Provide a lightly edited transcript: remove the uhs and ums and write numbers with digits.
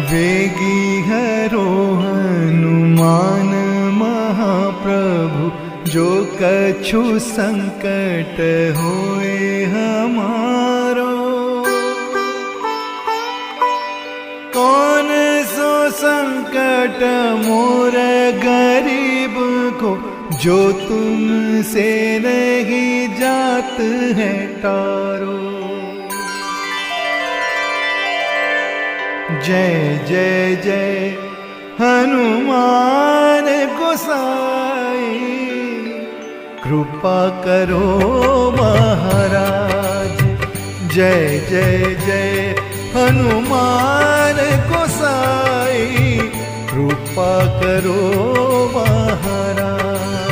वेगी हरो हनुमान महाप्रभु, जो कछु संकट होए हमारो। कौन सो संकट मोर गरीब को, जो तुमसे नहीं जात है टारो। जय जय जय हनुमान गोसाई, कृपा करो महाराज। जय जय जय हनुमान गोसाई, कृपा करो महाराज।